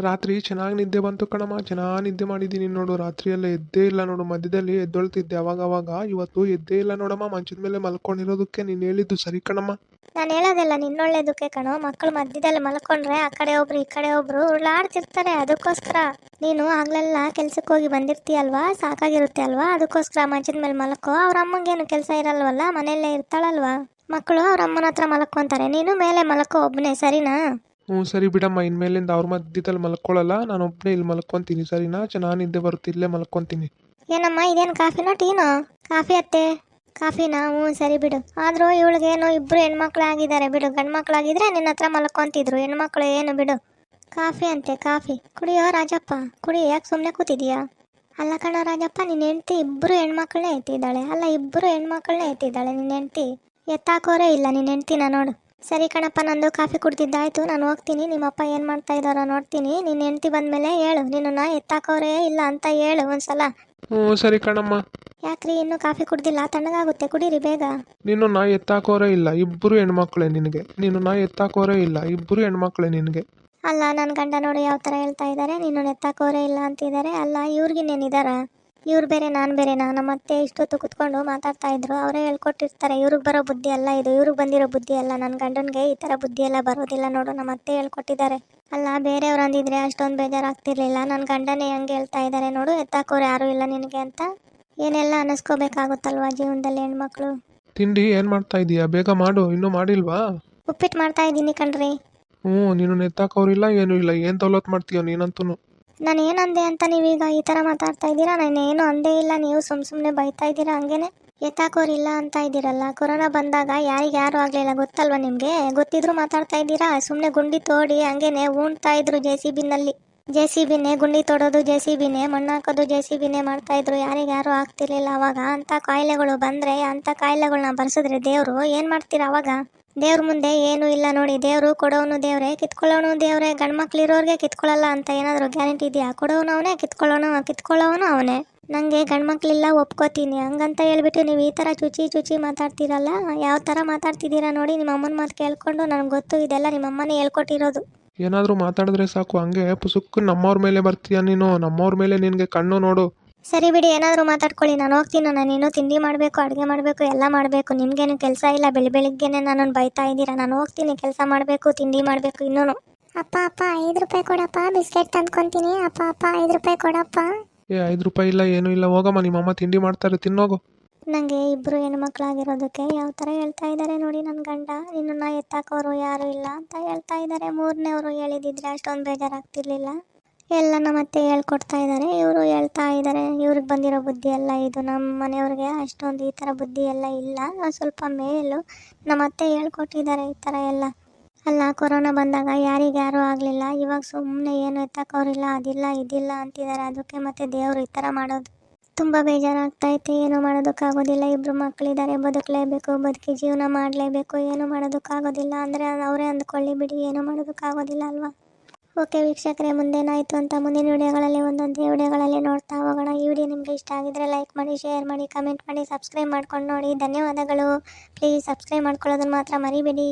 ರಾತ್ರಿ ಚೆನ್ನಾಗಿ ನಿದ್ದೆ ಬಂತು ಕಣಮ್ಮ, ಚೆನ್ನಾಗಿ ನಿದ್ದೆ ಮಾಡಿದ್ದೀನಿ ನೋಡು. ರಾತ್ರಿಯೆಲ್ಲ ಎದ್ದೇ ಇಲ್ಲ ನೋಡು, ಮಧ್ಯದಲ್ಲಿ ಎದ್ದೊಳ್ತಿದ್ದೆ ಅವಾಗ. ಇವತ್ತು ಎದ್ದೇ ಇಲ್ಲ ನೋಡಮ್ಮ, ಮಂಚದ ಮೇಲೆ ಮಲ್ಕೊಂಡಿರೋದಕ್ಕೆ ನೀನು ಹೇಳಿದ್ದು ಸರಿ ಕಣಮ್ಮ. ನಾನು ಹೇಳೋದೆಲ್ಲ ನಿನ್ನೊಳ್ಳೇದಕ್ಕೆ ಕಣೋ. ಮಕ್ಕಳು ಮಧ್ಯದಲ್ಲಿ ಮಲ್ಕೊಂಡ್ರೆ ಆ ಕಡೆ ಒಬ್ರು ಈ ಕಡೆ ಒಬ್ರು ಉಳ್ಳಾಡ್ತಿರ್ತಾರೆ. ಅದಕ್ಕೋಸ್ಕರ ನೀನು ಆಗ್ಲೆಲ್ಲ ಕೆಲ್ಸಕ್ಕೆ ಹೋಗಿ ಬಂದಿರ್ತೀಯಲ್ವಾ, ಸಾಕಾಗಿರುತ್ತೆ ಅಲ್ವಾ, ಅದಕ್ಕೋಸ್ಕರ ಮಂಚದ ಮೇಲೆ ಮಲ್ಕೋ. ಅವ್ರ ಅಮ್ಮಂಗೇನು ಕೆಲಸ ಇರಲ್ವಲ್ಲ, ಮನೆಯಲ್ಲೇ ಇರ್ತಾಳಲ್ವಾ. ಮಕ್ಕಳು ಅವ್ರ ಅಮ್ಮನ ಹತ್ರ ಮಲ್ಕೊಂತಾರೆ, ನೀನು ಮೇಲೆ ಮಲ್ಕೋ ಒಬ್ಬನೇ, ಸರಿನಾ? ಹ್ಞೂ ಸರಿ ಬಿಡಮ್ಮ, ಇನ್ಮೇಲಿಂದ ಅವ್ರ ಮಧ್ಯದಲ್ಲಿ ಮಲ್ಕೊಳ್ಳಲ್ಲ, ನಾನು ಒಬ್ಬನೇ ಇಲ್ಲಿ ಮಲ್ಕೊತೀನಿ, ಸರಿನಾ? ಚೆನ್ನಾಗಿ ನಿದ್ದೆ ಬರುತ್ತೆ, ಇಲ್ಲೇ ಮಲ್ಕೊತೀನಿ. ಏನಮ್ಮ ಇದೇನು ಕಾಫಿನೋ ಟೀನೋ? ಕಾಫಿ ಅತ್ತೆ, ಕಾಫಿನಾ? ಹ್ಞೂ ಸರಿ ಬಿಡು. ಆದರೂ ಇವಳಿಗೇನು ಇಬ್ಬರು ಹೆಣ್ಮಕ್ಳು ಆಗಿದ್ದಾರೆ ಬಿಡು. ಗಂಡು ಮಕ್ಕಳಾಗಿದ್ರೆ ನಿನ್ನ ಹತ್ರ ಮಲ್ಕೊಂತಿದ್ರು, ಹೆಣ್ಮಕ್ಳು ಏನು ಬಿಡು. ಕಾಫಿ ಅಂತೆ, ಕಾಫಿ ಕುಡಿಯೋ ರಾಜಪ್ಪ, ಕುಡಿ. ಯಾಕೆ ಸುಮ್ಮನೆ ಕೂತಿದೀಯಾ? ಅಲ್ಲ ಕಣ ರಾಜಪ್ಪ, ನಿನ್ನ ಹೆಂಡ್ತಿ ಇಬ್ಬರು ಹೆಣ್ಮಕ್ಳನ್ನೇ ಎತ್ತಿದ್ದಾಳೆ. ಅಲ್ಲ, ಇಬ್ಬರು ಹೆಣ್ಮಕ್ಳನ್ನೇ ಎತ್ತಿದ್ದಾಳೆ ನಿನ್ನ ಹೆಂಡ್ತಿ. ಎತ್ತಾಕೋರೇ ಇಲ್ಲ ನಿನ್ನ ಹೆಂಡ್ತಿನ ನೋಡು. ಸರಿ ಕಣಪ್ಪ, ನಂದು ಕಾಫಿ ಕುಡ್ದಿದ್ದಾಯ್ತು, ನಾನು ಹೋಗ್ತೀನಿ. ನಿಮ್ಮಪ್ಪ ಏನು ಮಾಡ್ತಾ ಇದ್ದಾರೋ ನೋಡ್ತೀನಿ. ನಿನ್ನ ಹೆಂಡ್ತಿ ಬಂದಮೇಲೆ ಹೇಳು, ನಿನ್ನನ್ನು ಎತ್ತಾಕೋರೇ ಇಲ್ಲ ಅಂತ ಹೇಳು ಒಂದ್ಸಲ. ಹ್ಞೂ ಸರಿ ಕಣಮ್ಮ. ಯಾಕ್ರಿ ಇನ್ನೂ ಕಾಫಿ ಕುಡ್ದಿಲ್ಲ? ತಣ್ಣಗಾಗುತ್ತೆ, ಕುಡೀರಿ ಬೇಗ. ನಿನ್ನ ಎತ್ತಾಕೋರೇ ಇಲ್ಲ, ಇಬ್ಬರು ಹೆಣ್ಮಕ್ಳೇ ನಿನಗೆ. ನಿನ್ನ ಎತ್ತಾಕೋರೇ ಇಲ್ಲ, ಇಬ್ಬರು ಹೆಣ್ಮಕ್ಳೇ ನಿನಗೆ. ಅಲ್ಲ, ನನ್ನ ಗಂಡ ನೋಡಿ ಯಾವ ಥರ ಹೇಳ್ತಾ ಇದ್ದಾರೆ, ನೀನು ಎತ್ತಾಕೋರೇ ಇಲ್ಲ ಅಂತಿದ್ದಾರೆ. ಅಲ್ಲ, ಇವ್ರಿಗಿನ್ನೇನಿದಾರ? ಇವ್ರು ಬೇರೆ ನಾನು ಬೇರೆನಾ? ನಮ್ಮ ಅತ್ತೆ ಇಷ್ಟೊತ್ತು ಕುತ್ಕೊಂಡು ಮಾತಾಡ್ತಾ ಇದ್ರು, ಅವರೇ ಹೇಳ್ಕೊಟ್ಟಿರ್ತಾರೆ. ಇವ್ರಿಗೆ ಬರೋ ಬುದ್ಧಿ ಅಲ್ಲ ಇದು, ಇವ್ರಿಗೆ ಬಂದಿರೋ ಬುದ್ಧಿ ಅಲ್ಲ. ನನ್ನ ಗಂಡನಿಗೆ ಈ ಥರ ಬುದ್ಧಿ ಎಲ್ಲ ಬರೋದಿಲ್ಲ ನೋಡು, ನಮ್ಮ ಅತ್ತೆ ಹೇಳ್ಕೊಟ್ಟಿದ್ದಾರೆ. ಅಲ್ಲ, ಬೇರೆಯವ್ರು ಅಂದಿದ್ರೆ ಅಷ್ಟೊಂದು ಬೇಜಾರಾಗ್ತಿರ್ಲಿಲ್ಲ. ನನ್ನ ಗಂಡನೇ ಹಂಗೆ ಹೇಳ್ತಾ ಇದ್ದಾರೆ ನೋಡು, ಎತ್ತಾಕೋರು ಯಾರೂ ಇಲ್ಲ ನಿನಗೆ ಅಂತ. ಏನೆಲ್ಲ ಅನ್ನಿಸ್ಕೋಬೇಕಾಗುತ್ತಲ್ವಾ ಜೀವನದಲ್ಲಿ ಹೆಣ್ಮಕ್ಳು. ತಿಂಡಿ ಏನು ಮಾಡ್ತಾ ಇದೀಯಾ? ಬೇಗ ಮಾಡು, ಇನ್ನೂ ಮಾಡಿಲ್ವಾ? ಉಪ್ಪಿಟ್ಟು ಮಾಡ್ತಾ ಇದ್ದೀನಿ ಕಣ್ರಿ. ಹ್ಞೂ, ನೀನು ಎತ್ತಾಕೋರಿಲ್ಲ ಏನೂ ಇಲ್ಲ, ಏನು ದೌಲತ್ ಮಾಡ್ತೀಯೋ ನೀನಂತೂ. ನಾನು ಏನಂದೆ ಅಂತ ನೀವೀಗ ಈ ಥರ ಮಾತಾಡ್ತಾ ಇದ್ದೀರಾ? ನಾನು ಏನು ಅಂದೇ ಇಲ್ಲ, ನೀವು ಸುಮ್ಮನೆ ಬೈತಾ ಇದ್ದೀರಾ ಹಂಗೇನೆ. ಎತ್ತಾಕೋರಿಲ್ಲ ಅಂತ ಇದ್ದೀರಲ್ಲ. ಕೊರೋನಾ ಬಂದಾಗ ಯಾರು ಆಗಲಿಲ್ಲ ಗೊತ್ತಲ್ವ ನಿಮಗೆ? ಗೊತ್ತಿದ್ರು ಮಾತಾಡ್ತಾ ಇದ್ದೀರಾ? ಸುಮ್ಮನೆ ಗುಂಡಿ ತೋಡಿ ಹಂಗೇನೆ ಉಣ್ತಾ ಇದ್ರು ಜೆ.ಸಿ.ಬಿನೇ ಗುಂಡಿ ತೋಡೋದು, ಜೆ.ಸಿ.ಬಿನೇ ಮಣ್ಣು ಹಾಕೋದು, ಜೆ.ಸಿ.ಬಿನೇ ಮಾಡ್ತಾ ಇದ್ರು. ಯಾರು ಆಗ್ತಿರ್ಲಿಲ್ಲ ಅವಾಗ. ಅಂಥ ಕಾಯಿಲೆಗಳು ಬಂದರೆ, ಅಂಥ ಕಾಯಿಲೆಗಳನ್ನ ಬರ್ಸಿದ್ರೆ ದೇವರು ಏನು ಮಾಡ್ತೀರಾ ಅವಾಗ? ದೇವ್ರ ಮುಂದೆ ಏನೂ ಇಲ್ಲ ನೋಡಿ. ದೇವರು ಕೊಡೋನು ದೇವ್ರೆ, ಕಿತ್ಕೊಳ್ಳೋನು ದೇವ್ರೆ. ಗಂಡ್ಮಕ್ಳಿರೋರ್ಗೆ ಕಿತ್ಕೊಳ್ಳಲ್ಲ ಅಂತ ಏನಾದರೂ ಗ್ಯಾರಂಟಿ ಇದೆಯಾ? ಕೊಡೋನು ಅವನೇ, ಕಿತ್ಕೊಳ್ಳೋನು ಅವನೇ. ನನಗೆ ಗಂಡ್ಮಕ್ಳಿಲ್ಲ ಒಪ್ಕೋತೀನಿ ಹಂಗಂತ ಹೇಳ್ಬಿಟ್ಟು ನೀವು ಈ ಥರ ಚುಚಿ ಮಾತಾಡ್ತೀರಲ್ಲ. ಯಾವ ಥರ ಮಾತಾಡ್ತಿದ್ದೀರಾ ನೋಡಿ. ನಿಮ್ಮ ಅಮ್ಮನ ಮಾತು ಕೇಳ್ಕೊಂಡು ನನಗೆ ಗೊತ್ತು, ಇದೆಲ್ಲ ನಿಮ್ಮ ಅಮ್ಮನೇ ಹೇಳ್ಕೊಟ್ಟಿರೋದು. ಏನಾದರೂ ಮಾತಾಡಿದ್ರೆ ಸಾಕು ಹಂಗೆ ಪುಸುಕ್ಕು ನಮ್ಮವ್ರ ಮೇಲೆ ಬರ್ತೀಯ ನೀನು. ನಮ್ಮವ್ರ ಮೇಲೆ ನಿನಗೆ ಕಣ್ಣು ನೋಡು. ಸರಿ ಬಿಡಿ, ಏನಾದರೂ ಮಾತಾಡ್ಕೊಳ್ಳಿ, ನಾನು ಹೋಗ್ತೀನಿ. ನಾನು ಇನ್ನೂ ತಿಂಡಿ ಮಾಡಬೇಕು, ಅಡುಗೆ ಮಾಡಬೇಕು, ಎಲ್ಲ ಮಾಡಬೇಕು. ನಿಮಗೇನು ಕೆಲಸ ಇಲ್ಲ? ಬೆಳಿಗ್ಗೆನೆ ನನ್ನನ್ನು ಬೈತಾ ಇದ್ದೀರಾ. ನಾನು ಹೋಗ್ತೀನಿ, ಕೆಲಸ ಮಾಡಬೇಕು, ತಿಂಡಿ ಮಾಡಬೇಕು ಇನ್ನೂ. ಅಪ್ಪ 5 ರೂಪಾಯಿ ಕೊಡಪ್ಪ, ಬಿಸ್ಕೆಟ್ ತಂದ್ಕೊತೀನಿ. ಅಪ್ಪ 5 ರೂಪಾಯಿ ಕೊಡಪ್ಪ. 5 ರೂಪಾಯಿ ಇಲ್ಲ, ಏನೂ ಇಲ್ಲ, ಹೋಗಮ್ಮ, ನಿಮ್ಮಮ್ಮ ತಿಂಡಿ ಮಾಡ್ತಾರೆ, ತಿನ್ನೋಗು. ನನಗೆ ಇಬ್ಬರು ಹೆಣ್ಮಕ್ಳಾಗಿರೋದಕ್ಕೆ ಯಾವ ಥರ ಹೇಳ್ತಾ ಇದ್ದಾರೆ ನೋಡಿ ನನ್ನ ಗಂಡ. ನಿನ್ನನ್ನು ಎತ್ತಾಕೋರು ಯಾರೂ ಇಲ್ಲ ಅಂತ ಹೇಳ್ತಾ ಇದ್ದಾರೆ. ಮೂರನೇವರು ಹೇಳಿದಿದ್ರೆ ಅಷ್ಟೊಂದು ಬೇಜಾರಾಗ್ತಿರ್ಲಿಲ್ಲ. ಎಲ್ಲ ನಮ್ಮತ್ತೆ ಹೇಳ್ಕೊಡ್ತಾ ಇದ್ದಾರೆ, ಇವರು ಹೇಳ್ತಾ ಇದ್ದಾರೆ. ಇವ್ರಿಗೆ ಬಂದಿರೋ ಬುದ್ಧಿ ಎಲ್ಲ ಇದು. ನಮ್ಮ ಮನೆಯವ್ರಿಗೆ ಅಷ್ಟೊಂದು ಈ ಥರ ಬುದ್ಧಿ ಎಲ್ಲ ಇಲ್ಲ, ಸ್ವಲ್ಪ ಮೇಲು. ನಮ್ಮತ್ತೆ ಹೇಳ್ಕೊಟ್ಟಿದ್ದಾರೆ ಈ ಥರ ಎಲ್ಲ. ಅಲ್ಲ, ಕೊರೋನಾ ಬಂದಾಗ ಯಾರು ಆಗಲಿಲ್ಲ. ಇವಾಗ ಸುಮ್ಮನೆ ಏನು ಎತ್ತಕೋರಿಲ್ಲ, ಅದಿಲ್ಲ ಇದಿಲ್ಲ ಅಂತಿದ್ದಾರೆ. ಅದಕ್ಕೆ ಮತ್ತೆ ದೇವರು ಈ ಥರ ಮಾಡೋದು. ತುಂಬ ಬೇಜಾರಾಗ್ತೈತೆ, ಏನೂ ಮಾಡೋದಕ್ಕಾಗೋದಿಲ್ಲ. ಇಬ್ಬರು ಮಕ್ಕಳಿದ್ದಾರೆ, ಬದುಕಲೇಬೇಕು, ಬದುಕಿ ಜೀವನ ಮಾಡಲೇಬೇಕು. ಏನು ಮಾಡೋದಕ್ಕಾಗೋದಿಲ್ಲ ಅಂದರೆ ಅವರೇ ಅಂದ್ಕೊಳ್ಳಿ ಬಿಡಿ, ಏನೂ ಮಾಡೋದಕ್ಕಾಗೋದಿಲ್ಲ ಅಲ್ವಾ. ಓಕೆ ವೀಕ್ಷಕರೇ, ಮುಂದೇನಾಯಿತು ಅಂತ ಮುಂದಿನ ವಿಡಿಯೋಗಳಲ್ಲಿ ಒಂದೊಂದೇ ವಿಡಿಯೋಗಳಲ್ಲಿ ನೋಡ್ತಾ ಹೋಗೋಣ. ಈ ವಿಡಿಯೋ ನಿಮಗೆ ಇಷ್ಟ ಆಗಿದ್ರೆ ಲೈಕ್ ಮಾಡಿ, ಶೇರ್ ಮಾಡಿ, ಕಮೆಂಟ್ ಮಾಡಿ, ಸಬ್ಸ್ಕ್ರೈಬ್ ಮಾಡ್ಕೊಂಡು ನೋಡಿ. ಧನ್ಯವಾದಗಳು. ಪ್ಲೀಸ್ ಸಬ್ಸ್ಕ್ರೈಬ್ ಮಾಡ್ಕೊಳ್ಳೋದನ್ನು ಮಾತ್ರ ಮರಿಬೇಡಿ.